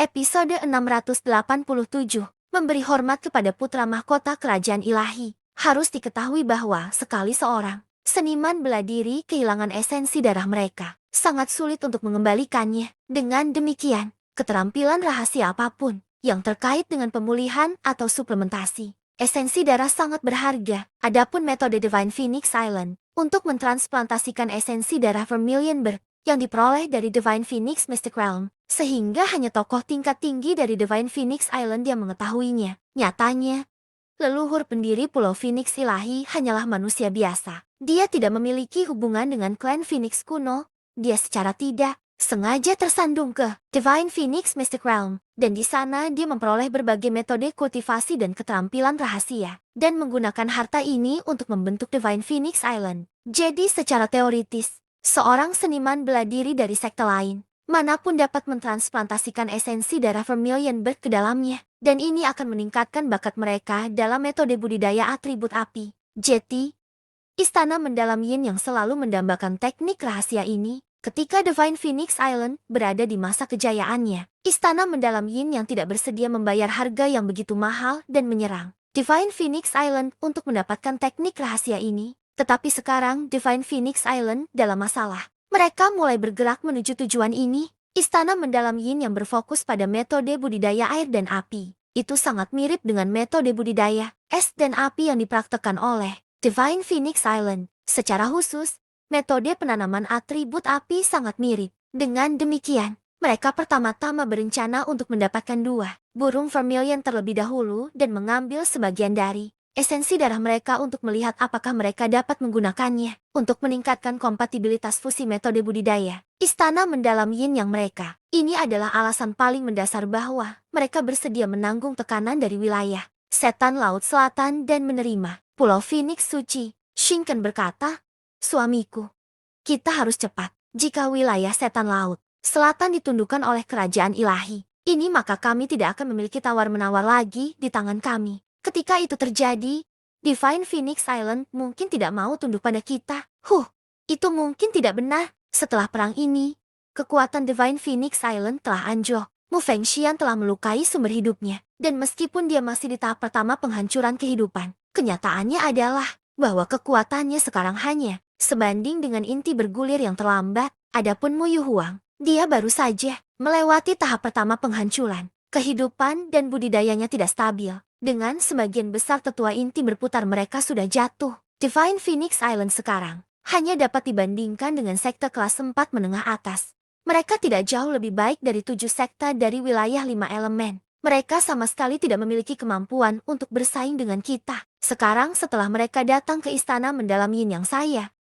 Episode 687, memberi hormat kepada putra mahkota kerajaan ilahi. Harus diketahui bahwa sekali seorang seniman bela diri kehilangan esensi darah mereka, sangat sulit untuk mengembalikannya. Dengan demikian, keterampilan rahasia apapun yang terkait dengan pemulihan atau suplementasi esensi darah sangat berharga. Adapun metode Divine Phoenix Island untuk mentransplantasikan esensi darah Vermilion Bird yang diperoleh dari Divine Phoenix Mystic Realm, sehingga hanya tokoh tingkat tinggi dari Divine Phoenix Island yang mengetahuinya. Nyatanya, leluhur pendiri Pulau Phoenix Ilahi hanyalah manusia biasa. Dia tidak memiliki hubungan dengan klan Phoenix kuno. Dia secara tidak sengaja tersandung ke Divine Phoenix Mystic Realm, dan di sana dia memperoleh berbagai metode kultivasi dan keterampilan rahasia, dan menggunakan harta ini untuk membentuk Divine Phoenix Island. Jadi secara teoritis, seorang seniman bela diri dari sekte lain manapun dapat mentransplantasikan esensi darah Vermilion Bird ke dalamnya, dan ini akan meningkatkan bakat mereka dalam metode budidaya atribut api. Jeti, istana mendalam Yin yang selalu mendambakan teknik rahasia ini. Ketika Divine Phoenix Island berada di masa kejayaannya, istana mendalam Yin yang tidak bersedia membayar harga yang begitu mahal dan menyerang Divine Phoenix Island untuk mendapatkan teknik rahasia ini. Tetapi sekarang Divine Phoenix Island dalam masalah. Mereka mulai bergerak menuju tujuan ini. Istana mendalam Yin yang berfokus pada metode budidaya air dan api. Itu sangat mirip dengan metode budidaya es dan api yang dipraktekkan oleh Divine Phoenix Island. Secara khusus, metode penanaman atribut api sangat mirip. Dengan demikian, mereka pertama-tama berencana untuk mendapatkan dua burung Vermilion terlebih dahulu dan mengambil sebagian dari esensi darah mereka untuk melihat apakah mereka dapat menggunakannya untuk meningkatkan kompatibilitas fusi metode budidaya istana mendalam Yin yang mereka. Ini adalah alasan paling mendasar bahwa mereka bersedia menanggung tekanan dari wilayah setan Laut Selatan dan menerima Pulau Phoenix Suci. Shinken berkata, "Suamiku, kita harus cepat. Jika wilayah setan Laut Selatan ditundukkan oleh kerajaan ilahi ini, maka kami tidak akan memiliki tawar-menawar lagi di tangan kami. Ketika itu terjadi, Divine Phoenix Island mungkin tidak mau tunduk pada kita." Itu mungkin tidak benar. Setelah perang ini, kekuatan Divine Phoenix Island telah anjlok. Mu Fengxian telah melukai sumber hidupnya. Dan meskipun dia masih di tahap pertama penghancuran kehidupan, kenyataannya adalah bahwa kekuatannya sekarang hanya sebanding dengan inti bergulir yang terlambat. Adapun Mu Yuhuang, dia baru saja melewati tahap pertama penghancuran. Kehidupan dan budidayanya tidak stabil. Dengan sebagian besar tetua inti berputar mereka sudah jatuh. Divine Phoenix Island sekarang hanya dapat dibandingkan dengan sekte kelas 4 menengah atas. Mereka tidak jauh lebih baik dari 7 sekte dari wilayah 5 elemen. Mereka sama sekali tidak memiliki kemampuan untuk bersaing dengan kita. Sekarang setelah mereka datang ke istana mendalam Yin yang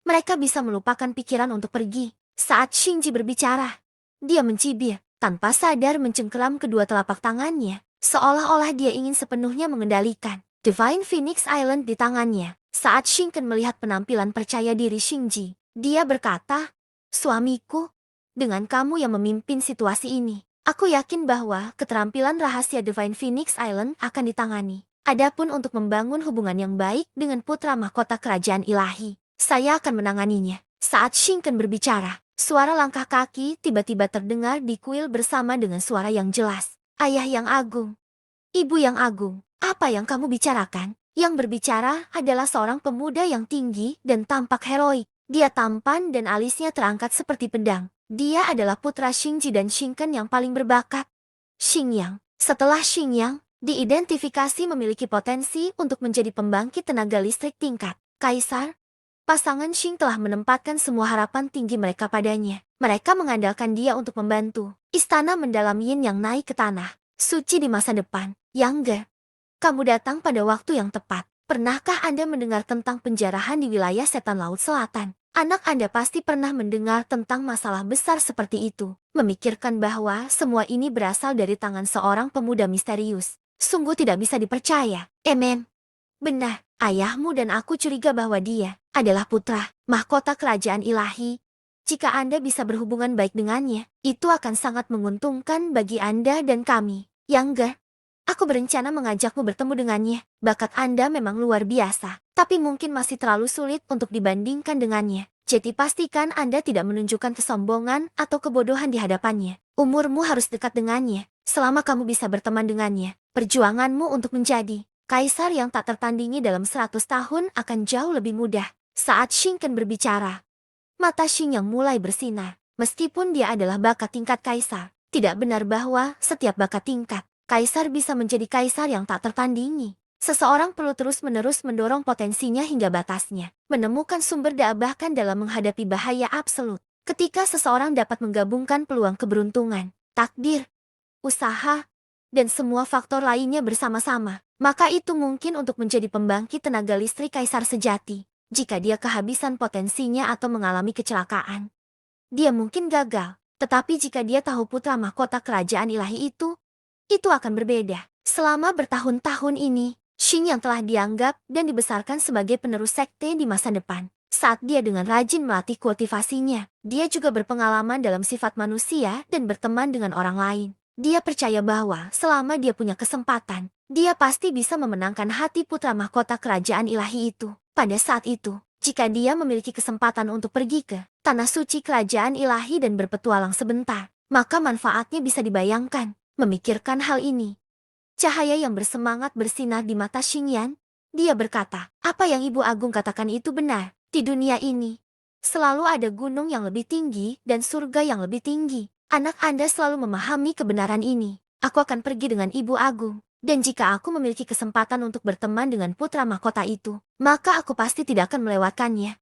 mereka bisa melupakan pikiran untuk pergi. Saat Xingji berbicara, dia mencibir, tanpa sadar mencengkeram kedua telapak tangannya, seolah-olah dia ingin sepenuhnya mengendalikan Divine Phoenix Island di tangannya. Saat Shinken melihat penampilan percaya diri Xingji, dia berkata, "Suamiku, dengan kamu yang memimpin situasi ini, aku yakin bahwa keterampilan rahasia Divine Phoenix Island akan ditangani. Adapun untuk membangun hubungan yang baik dengan putra mahkota kerajaan ilahi, saya akan menanganinya." Saat Shinken berbicara, suara langkah kaki tiba-tiba terdengar di kuil bersama dengan suara yang jelas. "Ayah yang agung, ibu yang agung, apa yang kamu bicarakan?" Yang berbicara adalah seorang pemuda yang tinggi dan tampak heroik. Dia tampan dan alisnya terangkat seperti pedang. Dia adalah putra Xingji dan Shinken yang paling berbakat. Xingyang. Setelah Xingyang diidentifikasi memiliki potensi untuk menjadi pembangkit tenaga listrik tingkat kaisar, pasangan Xing telah menempatkan semua harapan tinggi mereka padanya. Mereka mengandalkan dia untuk membantu istana mendalam Yin yang naik ke tanah suci di masa depan. Yang kamu datang pada waktu yang tepat. Pernahkah Anda mendengar tentang penjarahan di wilayah setan Laut Selatan? Anak Anda pasti pernah mendengar tentang masalah besar seperti itu. Memikirkan bahwa semua ini berasal dari tangan seorang pemuda misterius, sungguh tidak bisa dipercaya. Benar, ayahmu dan aku curiga bahwa dia adalah putra mahkota kerajaan ilahi. Jika Anda bisa berhubungan baik dengannya, itu akan sangat menguntungkan bagi Anda dan kami. Yang aku berencana mengajakmu bertemu dengannya. Bakat Anda memang luar biasa, tapi mungkin masih terlalu sulit untuk dibandingkan dengannya. Jadi pastikan Anda tidak menunjukkan kesombongan atau kebodohan di hadapannya. Umurmu harus dekat dengannya. Selama kamu bisa berteman dengannya, perjuanganmu untuk menjadi kaisar yang tak tertandingi dalam 100 tahun akan jauh lebih mudah. Saat Shinken berbicara, mata Shin yang mulai bersinar. Meskipun dia adalah bakat tingkat kaisar, tidak benar bahwa setiap bakat tingkat kaisar bisa menjadi kaisar yang tak tertandingi. Seseorang perlu terus-menerus mendorong potensinya hingga batasnya, menemukan sumber daya bahkan dalam menghadapi bahaya absolut. Ketika seseorang dapat menggabungkan peluang keberuntungan, takdir, usaha, dan semua faktor lainnya bersama-sama, maka itu mungkin untuk menjadi pembangkit tenaga listrik kaisar sejati. Jika dia kehabisan potensinya atau mengalami kecelakaan, dia mungkin gagal. Tetapi jika dia tahu putra mahkota kerajaan ilahi itu akan berbeda. Selama bertahun-tahun ini, Shin yang telah dianggap dan dibesarkan sebagai penerus sekte di masa depan. Saat dia dengan rajin melatih kultivasinya, dia juga berpengalaman dalam sifat manusia dan berteman dengan orang lain. Dia percaya bahwa selama dia punya kesempatan, dia pasti bisa memenangkan hati putra mahkota kerajaan ilahi itu. Pada saat itu, jika dia memiliki kesempatan untuk pergi ke tanah suci kerajaan ilahi dan berpetualang sebentar, maka manfaatnya bisa dibayangkan. Memikirkan hal ini, cahaya yang bersemangat bersinar di mata Xingyan. Dia berkata, apa yang Ibu Agung katakan itu benar. Di dunia ini, selalu ada gunung yang lebih tinggi dan surga yang lebih tinggi. Anak Anda selalu memahami kebenaran ini. Aku akan pergi dengan Ibu Agung. Dan jika aku memiliki kesempatan untuk berteman dengan putra mahkota itu, maka aku pasti tidak akan melewatkannya.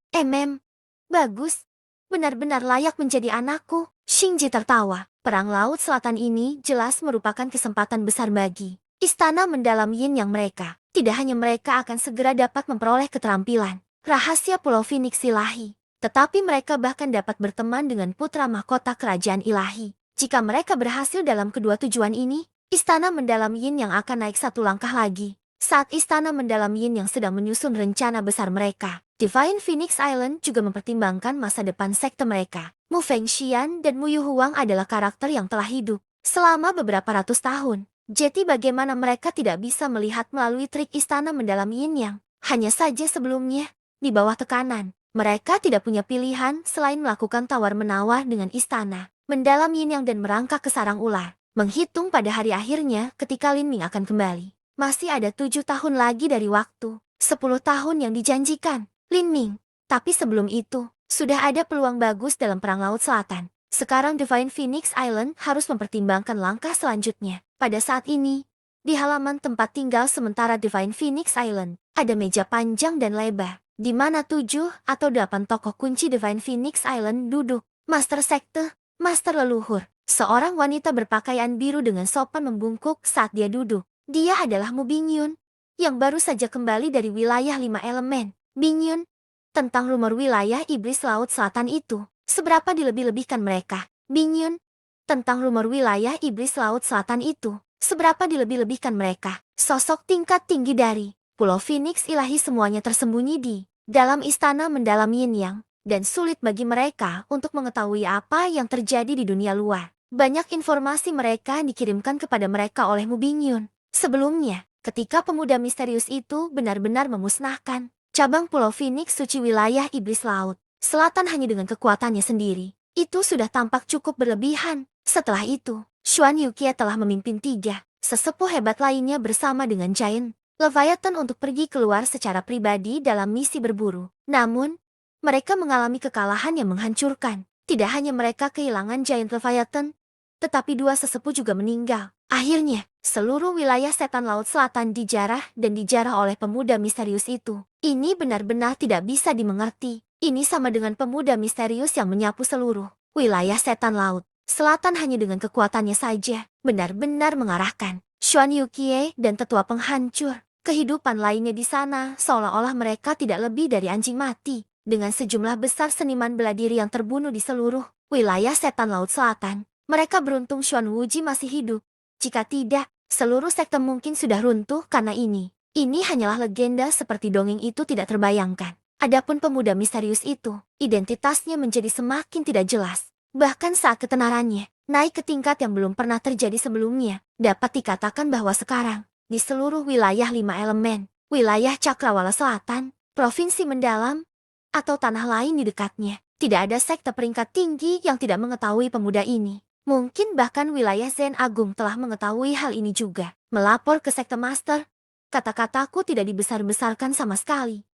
Bagus. Benar-benar layak menjadi anakku. Xingji tertawa. Perang Laut Selatan ini jelas merupakan kesempatan besar bagi istana mendalam Yin yang mereka. Tidak hanya mereka akan segera dapat memperoleh keterampilan rahasia Pulau Phoenix ilahi, tetapi mereka bahkan dapat berteman dengan putra mahkota kerajaan ilahi. Jika mereka berhasil dalam kedua tujuan ini, istana mendalam Yin yang akan naik satu langkah lagi. Saat istana mendalam Yin yang sedang menyusun rencana besar mereka, Divine Phoenix Island juga mempertimbangkan masa depan sekte mereka. Mu Fengxian dan Mu Yuhuang adalah karakter yang telah hidup selama beberapa ratus tahun. Jadi bagaimana mereka tidak bisa melihat melalui trik istana mendalam Yin yang hanya saja sebelumnya, di bawah tekanan, mereka tidak punya pilihan selain melakukan tawar-menawar dengan istana mendalam Yin yang dan merangkak ke sarang ular. Menghitung pada hari akhirnya ketika Lin Ming akan kembali. Masih ada 7 tahun lagi dari waktu 10 tahun yang dijanjikan Lin Ming. Tapi sebelum itu, sudah ada peluang bagus dalam Perang Laut Selatan. Sekarang Divine Phoenix Island harus mempertimbangkan langkah selanjutnya. Pada saat ini, di halaman tempat tinggal sementara Divine Phoenix Island, ada meja panjang dan lebar, di mana 7 atau 8 tokoh kunci Divine Phoenix Island duduk. Master Sekte, Master Leluhur, seorang wanita berpakaian biru dengan sopan membungkuk saat dia duduk. Dia adalah Mu Bingyun, yang baru saja kembali dari wilayah 5 elemen. Bingyun, tentang rumor wilayah iblis Laut Selatan itu, seberapa dilebih-lebihkan mereka? Bingyun, tentang rumor wilayah iblis Laut Selatan itu, seberapa dilebih-lebihkan mereka? Sosok tingkat tinggi dari Pulau Phoenix ilahi semuanya tersembunyi di dalam istana mendalam Yin Yang, dan sulit bagi mereka untuk mengetahui apa yang terjadi di dunia luar. Banyak informasi mereka dikirimkan kepada mereka oleh Mu Bingyun. Sebelumnya, ketika pemuda misterius itu benar-benar memusnahkan cabang Pulau Phoenix suci wilayah iblis laut selatan hanya dengan kekuatannya sendiri, itu sudah tampak cukup berlebihan. Setelah itu, Xuan Yukie telah memimpin 3 sesepuh hebat lainnya bersama dengan Giant Leviathan untuk pergi keluar secara pribadi dalam misi berburu. Namun, mereka mengalami kekalahan yang menghancurkan. Tidak hanya mereka kehilangan Giant Leviathan, tetapi 2 sesepuh juga meninggal. Akhirnya, seluruh wilayah setan Laut Selatan dijarah dan dijarah oleh pemuda misterius itu. Ini benar-benar tidak bisa dimengerti. Ini sama dengan pemuda misterius yang menyapu seluruh wilayah setan Laut Selatan hanya dengan kekuatannya saja, benar-benar mengarahkan Xuan Yukie dan tetua penghancur kehidupan lainnya di sana, seolah-olah mereka tidak lebih dari anjing mati. Dengan sejumlah besar seniman bela diri yang terbunuh di seluruh wilayah setan Laut Selatan, mereka beruntung Xuan Wuji masih hidup. Jika tidak, seluruh sekte mungkin sudah runtuh karena ini. Ini hanyalah legenda seperti dongeng itu tidak terbayangkan. Adapun pemuda misterius itu, identitasnya menjadi semakin tidak jelas. Bahkan saat ketenarannya naik ke tingkat yang belum pernah terjadi sebelumnya, dapat dikatakan bahwa sekarang, di seluruh wilayah 5 elemen, wilayah Cakrawala Selatan, provinsi mendalam, atau tanah lain di dekatnya, tidak ada sekte peringkat tinggi yang tidak mengetahui pemuda ini. Mungkin bahkan wilayah Zen Agung telah mengetahui hal ini juga. Melapor ke Sekte Master. Kata-kataku tidak dibesar-besarkan sama sekali.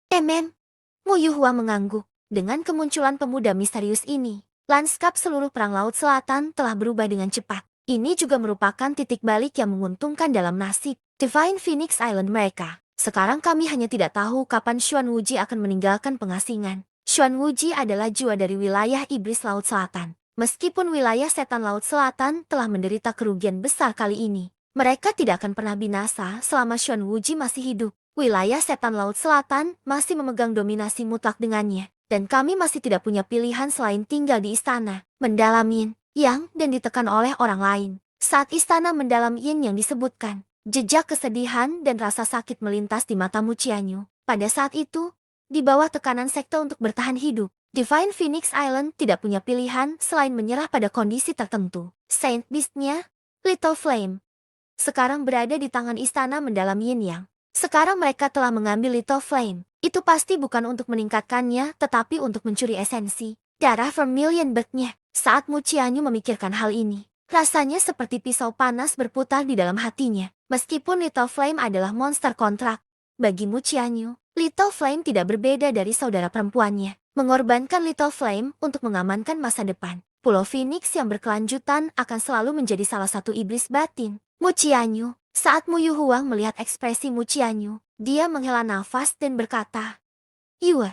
Mu Yuhua mengangguk. Dengan kemunculan pemuda misterius ini, lanskap seluruh perang Laut Selatan telah berubah dengan cepat. Ini juga merupakan titik balik yang menguntungkan dalam nasib Divine Phoenix Island mereka. Sekarang kami hanya tidak tahu kapan Xuan Wuji akan meninggalkan pengasingan. Xuan Wuji adalah jiwa dari wilayah Iblis Laut Selatan. Meskipun wilayah Setan Laut Selatan telah menderita kerugian besar kali ini, mereka tidak akan pernah binasa selama Xuan Wuji masih hidup. Wilayah Setan Laut Selatan masih memegang dominasi mutlak dengannya. Dan kami masih tidak punya pilihan selain tinggal di istana, mendalam yin, yang, dan ditekan oleh orang lain. Saat istana mendalam yin yang disebutkan, jejak kesedihan dan rasa sakit melintas di mata Mu Qianyu. Pada saat itu, di bawah tekanan sekte untuk bertahan hidup, Divine Phoenix Island tidak punya pilihan selain menyerah pada kondisi tertentu. Saint Beast-nya, Little Flame, sekarang berada di tangan istana mendalam yin yang. Sekarang mereka telah mengambil Little Flame. Itu pasti bukan untuk meningkatkannya, tetapi untuk mencuri esensi darah Vermilion Bird-nya. Saat Mu Qianyu memikirkan hal ini, rasanya seperti pisau panas berputar di dalam hatinya. Meskipun Little Flame adalah monster kontrak, bagi Mu Qianyu, Little Flame tidak berbeda dari saudara perempuannya. Mengorbankan Little Flame untuk mengamankan masa depan Pulau Phoenix yang berkelanjutan akan selalu menjadi salah satu iblis batin. Mu Qianyu, saat Mu Yuhuang melihat ekspresi Mu Qianyu, dia menghela nafas dan berkata, "Yue,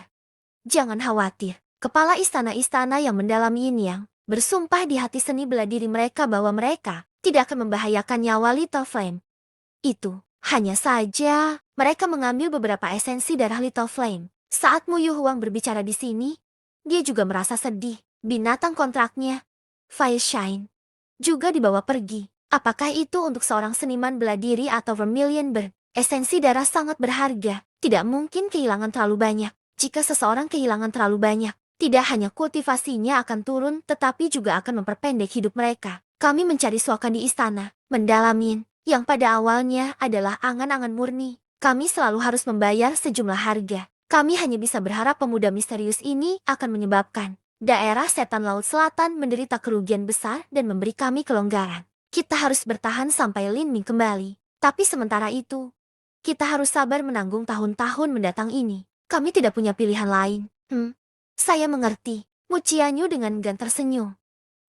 jangan khawatir." Kepala istana-istana yang mendalam yin yang bersumpah di hati seni bela diri mereka bahwa mereka tidak akan membahayakan nyawa Little Flame. Itu, hanya saja, mereka mengambil beberapa esensi darah Little Flame. Saat Mu Yuhuang berbicara di sini, dia juga merasa sedih. Binatang kontraknya, Fire Shine, juga dibawa pergi. Apakah itu untuk seorang seniman bela diri atau Vermilion Bird? Esensi darah sangat berharga, tidak mungkin kehilangan terlalu banyak. Jika seseorang kehilangan terlalu banyak, tidak hanya kultivasinya akan turun, tetapi juga akan memperpendek hidup mereka. Kami mencari suakan di istana, mendalamin, yang pada awalnya adalah angan-angan murni. Kami selalu harus membayar sejumlah harga. Kami hanya bisa berharap pemuda misterius ini akan menyebabkan daerah Setan Laut Selatan menderita kerugian besar dan memberi kami kelonggaran. Kita harus bertahan sampai Lin Ming kembali. Tapi sementara itu, kita harus sabar menanggung tahun-tahun mendatang ini. Kami tidak punya pilihan lain. Saya mengerti. Mu Qianyu dengan enggan tersenyum,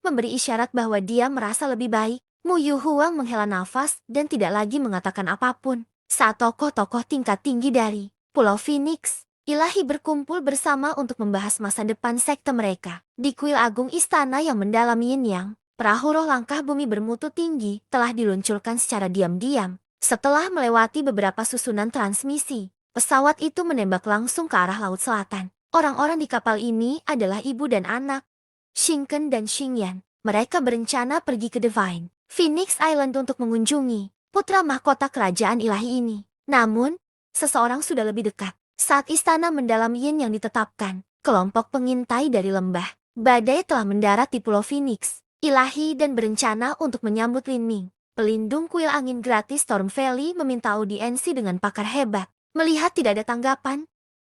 memberi isyarat bahwa dia merasa lebih baik. Mu Yuhuang menghela nafas dan tidak lagi mengatakan apapun. Saat tokoh-tokoh tingkat tinggi dari Pulau Phoenix, Ilahi berkumpul bersama untuk membahas masa depan sekte mereka. Di kuil agung istana yang mendalam yin yang, perahu roh langkah bumi bermutu tinggi telah diluncurkan secara diam-diam. Setelah melewati beberapa susunan transmisi, pesawat itu menembak langsung ke arah Laut Selatan. Orang-orang di kapal ini adalah ibu dan anak, Xingken dan Xingyan. Mereka berencana pergi ke Divine Phoenix Island untuk mengunjungi putra mahkota kerajaan ilahi ini. Namun, seseorang sudah lebih dekat. Saat istana mendalam yin yang ditetapkan, kelompok pengintai dari lembah badai telah mendarat di Pulau Phoenix ilahi dan berencana untuk menyambut Lin Ming. Pelindung kuil angin gratis Storm Valley meminta audiensi dengan pakar hebat. Melihat tidak ada tanggapan,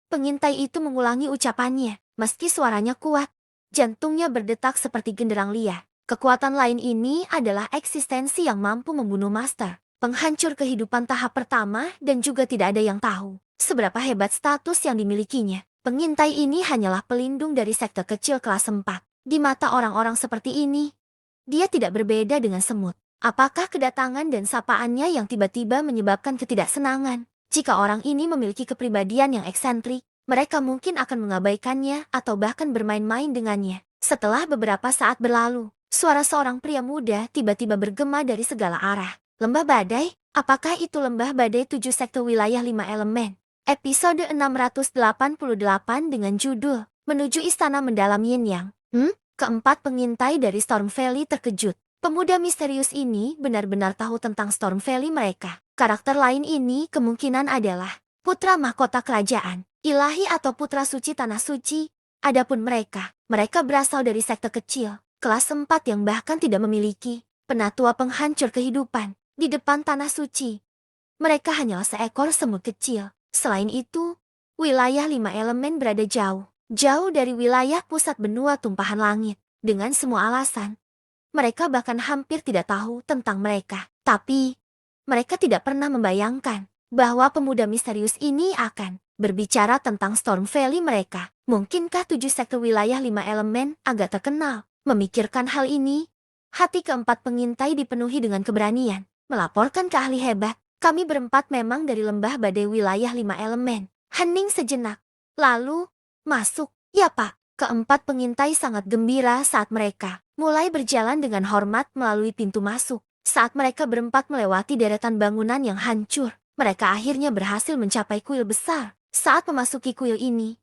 pengintai itu mengulangi ucapannya. Meski suaranya kuat, jantungnya berdetak seperti genderang liar. Kekuatan lain ini adalah eksistensi yang mampu membunuh master, penghancur kehidupan tahap pertama, dan juga tidak ada yang tahu seberapa hebat status yang dimilikinya. Pengintai ini hanyalah pelindung dari sekte kecil kelas 4. Di mata orang-orang seperti ini, dia tidak berbeda dengan semut. Apakah kedatangan dan sapaannya yang tiba-tiba menyebabkan ketidaksenangan? Jika orang ini memiliki kepribadian yang eksentrik, mereka mungkin akan mengabaikannya atau bahkan bermain-main dengannya. Setelah beberapa saat berlalu, suara seorang pria muda tiba-tiba bergema dari segala arah. Lembah badai? Apakah itu lembah badai 7 sekte wilayah 5 elemen? Episode 688 dengan judul Menuju Istana Mendalam Yin Yang. Keempat pengintai dari Storm Valley terkejut. Pemuda misterius ini benar-benar tahu tentang Storm Valley mereka. Karakter lain ini kemungkinan adalah putra mahkota kerajaan, ilahi atau putra suci tanah suci. Adapun mereka berasal dari sekte kecil, kelas 4 yang bahkan tidak memiliki penatua penghancur kehidupan. Di depan tanah suci, mereka hanyalah seekor semut kecil. Selain itu, wilayah 5 elemen berada jauh dari wilayah pusat benua tumpahan langit. Dengan semua alasan, Mereka bahkan hampir tidak tahu tentang mereka. Tapi, mereka tidak pernah membayangkan bahwa pemuda misterius ini akan berbicara tentang Storm Valley mereka. Mungkinkah 7 sekte wilayah 5 elemen agak terkenal? Memikirkan hal ini, hati keempat pengintai dipenuhi dengan keberanian. Melaporkan ke ahli hebat, kami berempat memang dari lembah badai wilayah 5 elemen. Hening sejenak. Lalu, masuk. Ya Pak. Keempat pengintai sangat gembira saat mereka mulai berjalan dengan hormat melalui pintu masuk. Saat mereka berempat melewati deretan bangunan yang hancur, mereka akhirnya berhasil mencapai kuil besar. Saat memasuki kuil ini,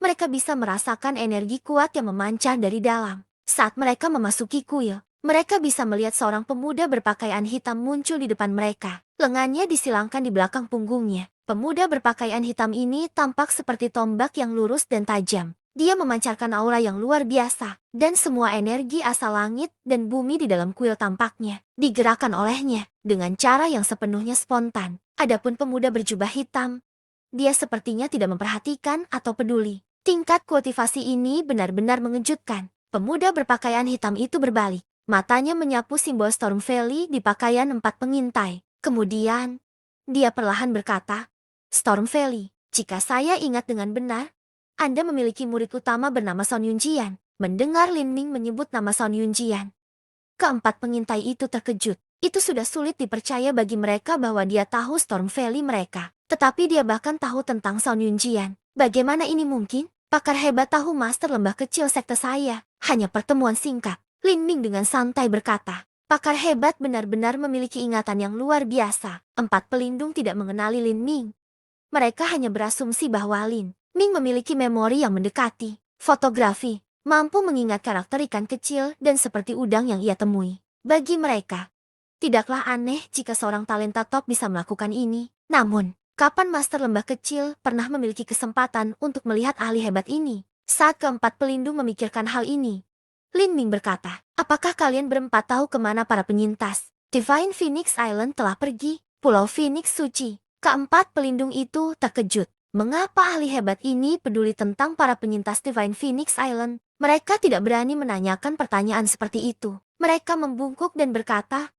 mereka bisa merasakan energi kuat yang memancar dari dalam. Saat mereka memasuki kuil, mereka bisa melihat seorang pemuda berpakaian hitam muncul di depan mereka. Lengannya disilangkan di belakang punggungnya. Pemuda berpakaian hitam ini tampak seperti tombak yang lurus dan tajam. Dia memancarkan aura yang luar biasa, dan semua energi asal langit dan bumi di dalam kuil tampaknya digerakkan olehnya dengan cara yang sepenuhnya spontan. Adapun pemuda berjubah hitam, dia sepertinya tidak memperhatikan atau peduli. Tingkat kultivasi ini benar-benar mengejutkan. Pemuda berpakaian hitam itu berbalik. Matanya menyapu simbol Storm Valley di pakaian 4 pengintai. Kemudian, dia perlahan berkata, Storm Valley, jika saya ingat dengan benar, Anda memiliki murid utama bernama Son Yunjian. Mendengar Lin Ming menyebut nama Son Yunjian, keempat pengintai itu terkejut. Itu sudah sulit dipercaya bagi mereka bahwa dia tahu Storm Valley mereka. Tetapi dia bahkan tahu tentang Son Yunjian. Bagaimana ini mungkin? Pakar hebat tahu master lembah kecil sekte saya. Hanya pertemuan singkat. Lin Ming dengan santai berkata, pakar hebat benar-benar memiliki ingatan yang luar biasa. 4 pelindung tidak mengenali Lin Ming. Mereka hanya berasumsi bahwa Lin Ming memiliki memori yang mendekati fotografi, mampu mengingat karakter ikan kecil dan seperti udang yang ia temui. Bagi mereka, tidaklah aneh jika seorang talenta top bisa melakukan ini. Namun, kapan master lembah kecil pernah memiliki kesempatan untuk melihat ahli hebat ini? Saat keempat pelindung memikirkan hal ini, Lin Ming berkata, apakah kalian berempat tahu kemana para penyintas Divine Phoenix Island telah pergi? Pulau Phoenix Suci. Keempat pelindung itu terkejut. Mengapa ahli hebat ini peduli tentang para penyintas Divine Phoenix Island? Mereka tidak berani menanyakan pertanyaan seperti itu. Mereka membungkuk dan berkata,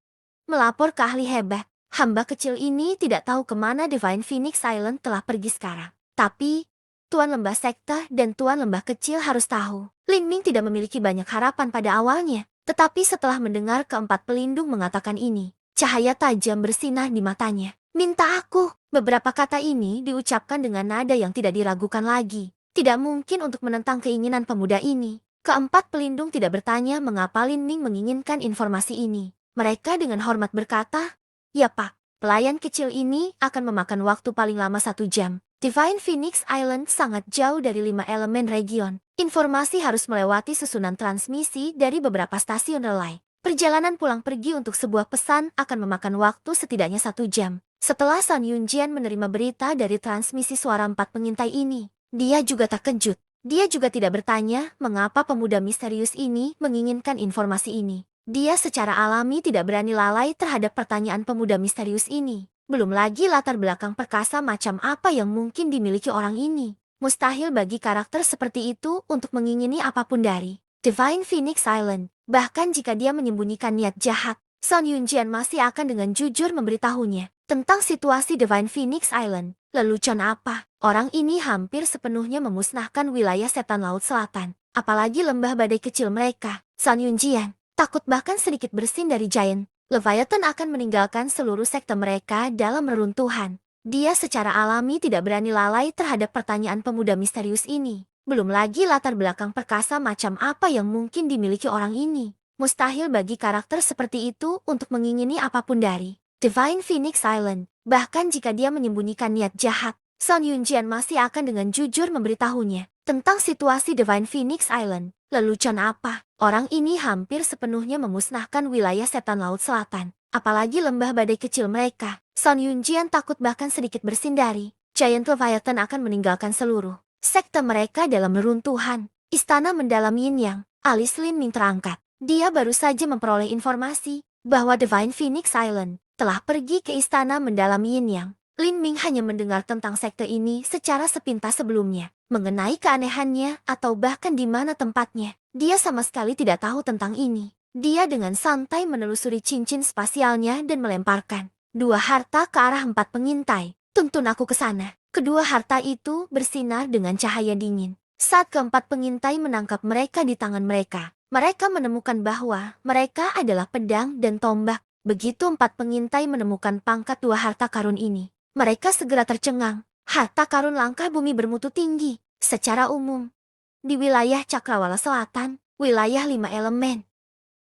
melapor ke ahli hebat. Hamba kecil ini tidak tahu kemana Divine Phoenix Island telah pergi sekarang. Tapi, Tuan Lembah Sekte dan Tuan Lembah Kecil harus tahu. Lin Ming tidak memiliki banyak harapan pada awalnya. Tetapi setelah mendengar keempat pelindung mengatakan ini, cahaya tajam bersinar di matanya. Minta aku. Beberapa kata ini diucapkan dengan nada yang tidak diragukan lagi. Tidak mungkin untuk menentang keinginan pemuda ini. Keempat pelindung tidak bertanya mengapa Lin Ming menginginkan informasi ini. Mereka dengan hormat berkata, ya Pak, pelayan kecil ini akan memakan waktu paling lama 1 jam. Divine Phoenix Island sangat jauh dari 5 elemen region. Informasi harus melewati susunan transmisi dari beberapa stasiun relay. Perjalanan pulang pergi untuk sebuah pesan akan memakan waktu setidaknya 1 jam. Setelah Son Yunjian menerima berita dari transmisi suara 4 pengintai ini, dia juga terkejut. Dia juga tidak bertanya mengapa pemuda misterius ini menginginkan informasi ini. Dia secara alami tidak berani lalai terhadap pertanyaan pemuda misterius ini. Belum lagi latar belakang perkasa macam apa yang mungkin dimiliki orang ini. Mustahil bagi karakter seperti itu untuk mengingini apapun dari Divine Phoenix Island. Bahkan jika dia menyembunyikan niat jahat, Son Yunjian masih akan dengan jujur memberitahunya tentang situasi Divine Phoenix Island. Lelucon apa? Orang ini hampir sepenuhnya memusnahkan wilayah setan Laut Selatan. Apalagi lembah badai kecil mereka. Son Yunjian takut bahkan sedikit bersin dari Giant Leviathan akan meninggalkan seluruh sekte mereka dalam reruntuhan. Dia secara alami tidak berani lalai terhadap pertanyaan pemuda misterius ini. Belum lagi latar belakang perkasa macam apa yang mungkin dimiliki orang ini. Mustahil bagi karakter seperti itu untuk mengingini apapun dari Divine Phoenix Island. Bahkan jika dia menyembunyikan niat jahat, Son Yunjian masih akan dengan jujur memberitahunya tentang situasi Divine Phoenix Island. Lelucon apa? Orang ini hampir sepenuhnya memusnahkan wilayah setan Laut Selatan. Apalagi lembah badai kecil mereka. Son Yunjian takut bahkan sedikit bersindari. Giant Leviathan akan meninggalkan seluruh sekte mereka dalam reruntuhan. Istana mendalam Yin Yang. Alis Lin Ming terangkat. Dia baru saja memperoleh informasi bahwa Divine Phoenix Island telah pergi ke istana mendalam Yin Yang. Lin Ming hanya mendengar tentang sekte ini secara sepintas sebelumnya. Mengenai keanehannya atau bahkan di mana tempatnya, dia sama sekali tidak tahu tentang ini. Dia dengan santai menelusuri cincin spasialnya dan melemparkan dua harta ke arah empat pengintai. Tuntun aku ke sana. Kedua harta itu bersinar dengan cahaya dingin. Saat keempat pengintai menangkap mereka di tangan mereka, mereka menemukan bahwa mereka adalah pedang dan tombak. Begitu empat pengintai menemukan pangkat dua harta karun ini, mereka segera tercengang. Harta karun langkah bumi bermutu tinggi. Secara umum, di wilayah Cakrawala Selatan, wilayah lima elemen,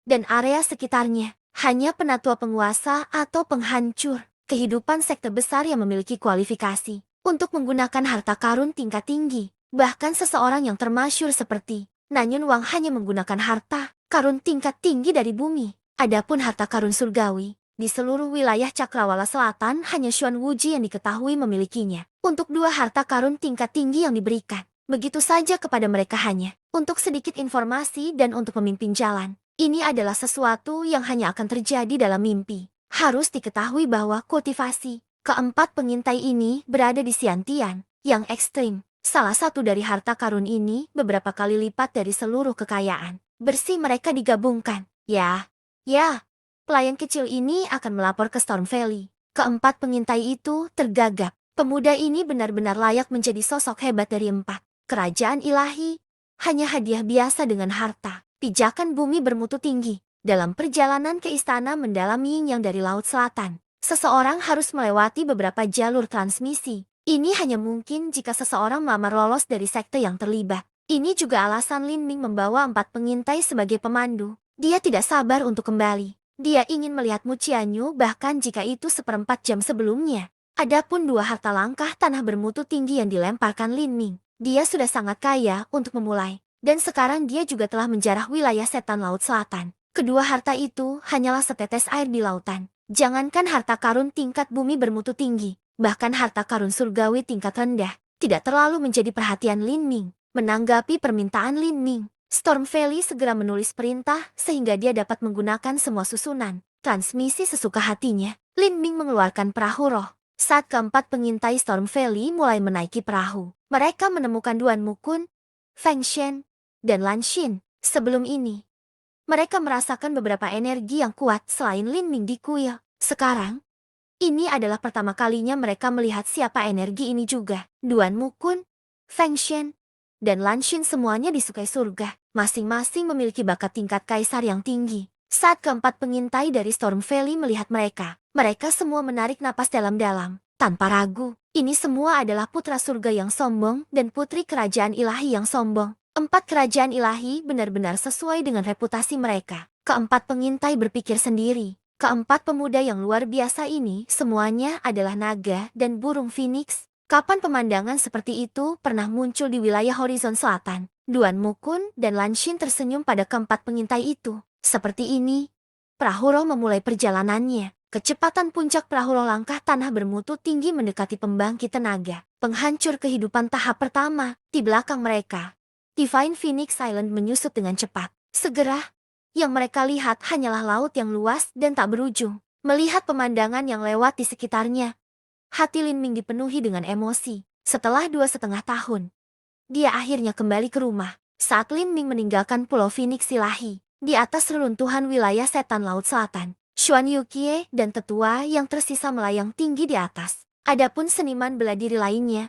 dan area sekitarnya, hanya penatua penguasa atau penghancur kehidupan sekte besar yang memiliki kualifikasi untuk menggunakan harta karun tingkat tinggi. Bahkan seseorang yang termasyhur seperti Nanyun Wang hanya menggunakan harta karun tingkat tinggi dari bumi. Adapun harta karun surgawi, di seluruh wilayah Cakrawala Selatan hanya Xuan Wuji yang diketahui memilikinya. Untuk dua harta karun tingkat tinggi yang diberikan, begitu saja kepada mereka hanya untuk sedikit informasi dan untuk memimpin jalan. Ini adalah sesuatu yang hanya akan terjadi dalam mimpi. Harus diketahui bahwa kultivasi keempat pengintai ini berada di Xiantian yang ekstrim. Salah satu dari harta karun ini beberapa kali lipat dari seluruh kekayaan bersih mereka digabungkan. Ya, pelayan kecil ini akan melapor ke Storm Valley. Keempat pengintai itu tergagap. Pemuda ini benar-benar layak menjadi sosok hebat dari empat kerajaan ilahi. Hanya hadiah biasa dengan harta pijakan bumi bermutu tinggi. Dalam perjalanan ke istana mendalam Ying yang dari Laut Selatan, seseorang harus melewati beberapa jalur transmisi. Ini hanya mungkin jika seseorang melamar lolos dari sekte yang terlibat. Ini juga alasan Lin Ming membawa empat pengintai sebagai pemandu. Dia tidak sabar untuk kembali. Dia ingin melihat Mu Qianyu bahkan jika itu seperempat jam sebelumnya. Adapun dua harta langkah tanah bermutu tinggi yang dilemparkan Lin Ming, dia sudah sangat kaya untuk memulai. Dan sekarang dia juga telah menjarah wilayah setan Laut Selatan. Kedua harta itu hanyalah setetes air di lautan. Jangankan harta karun tingkat bumi bermutu tinggi, bahkan harta karun surgawi tingkat rendah tidak terlalu menjadi perhatian Lin Ming. Menanggapi permintaan Lin Ming, Storm Valley segera menulis perintah sehingga dia dapat menggunakan semua susunan transmisi sesuka hatinya. Lin Ming mengeluarkan perahu roh. Saat keempat pengintai Storm Valley mulai menaiki perahu, mereka menemukan Duan Mukun, Feng Shen, dan Lan Xin. Sebelum ini, mereka merasakan beberapa energi yang kuat selain Lin Ming di kuil. Sekarang, ini adalah pertama kalinya mereka melihat siapa energi ini juga. Duan Mukun, Feng Shen, dan Lan Xin semuanya disukai surga. Masing-masing memiliki bakat tingkat kaisar yang tinggi. Saat keempat pengintai dari Storm Valley melihat mereka, mereka semua menarik napas dalam-dalam. Tanpa ragu, ini semua adalah putra surga yang sombong dan putri kerajaan ilahi yang sombong. Empat kerajaan ilahi benar-benar sesuai dengan reputasi mereka. Keempat pengintai berpikir sendiri. Keempat pemuda yang luar biasa ini semuanya adalah naga dan burung phoenix. Kapan pemandangan seperti itu pernah muncul di wilayah horizon selatan? Duan Mukun dan Lan Xin tersenyum pada keempat pengintai itu. Seperti ini, perahu roh memulai perjalanannya. Kecepatan puncak perahu roh langkah tanah bermutu tinggi mendekati pembangkit tenaga. Penghancur kehidupan tahap pertama. Di belakang mereka, Divine Phoenix Island menyusut dengan cepat. Segera, yang mereka lihat hanyalah laut yang luas dan tak berujung. Melihat pemandangan yang lewat di sekitarnya, hati Lin Ming dipenuhi dengan emosi. Setelah 2,5 tahun, dia akhirnya kembali ke rumah. Saat Lin Ming meninggalkan Pulau Phoenix Ilahi, di atas reruntuhan wilayah setan Laut Selatan, Xuan Yukie dan tetua yang tersisa melayang tinggi di atas. Adapun seniman bela diri lainnya,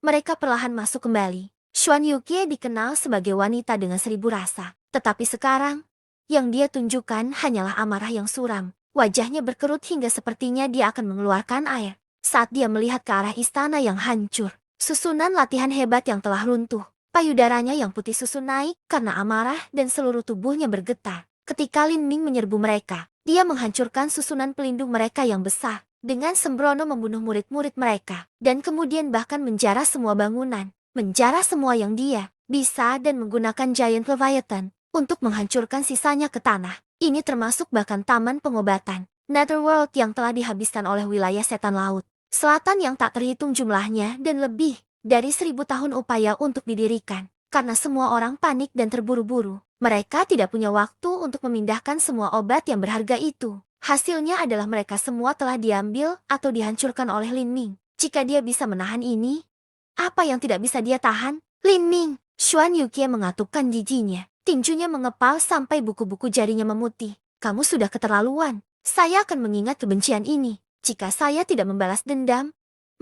mereka perlahan masuk kembali. Xuan Yukie dikenal sebagai wanita dengan 1000 rasa. Tetapi sekarang, yang dia tunjukkan hanyalah amarah yang suram. Wajahnya berkerut hingga sepertinya dia akan mengeluarkan air. Saat dia melihat ke arah istana yang hancur, susunan latihan hebat yang telah runtuh, payudaranya yang putih susu naik karena amarah dan seluruh tubuhnya bergetar. Ketika Lin Ming menyerbu mereka, dia menghancurkan susunan pelindung mereka yang besar, dengan sembrono membunuh murid-murid mereka, dan kemudian bahkan menjarah semua bangunan, menjarah semua yang dia bisa dan menggunakan Giant Leviathan untuk menghancurkan sisanya ke tanah. Ini termasuk bahkan taman pengobatan Netherworld yang telah dihabiskan oleh wilayah setan laut selatan yang tak terhitung jumlahnya dan lebih dari 1000 tahun upaya untuk didirikan. Karena semua orang panik dan terburu-buru, mereka tidak punya waktu untuk memindahkan semua obat yang berharga itu. Hasilnya adalah mereka semua telah diambil atau dihancurkan oleh Lin Ming. Jika dia bisa menahan ini, apa yang tidak bisa dia tahan? Lin Ming, Xuan Yukie mengatupkan giginya. Tinjunya mengepal sampai buku-buku jarinya memutih. Kamu sudah keterlaluan. Saya akan mengingat kebencian ini. Jika saya tidak membalas dendam,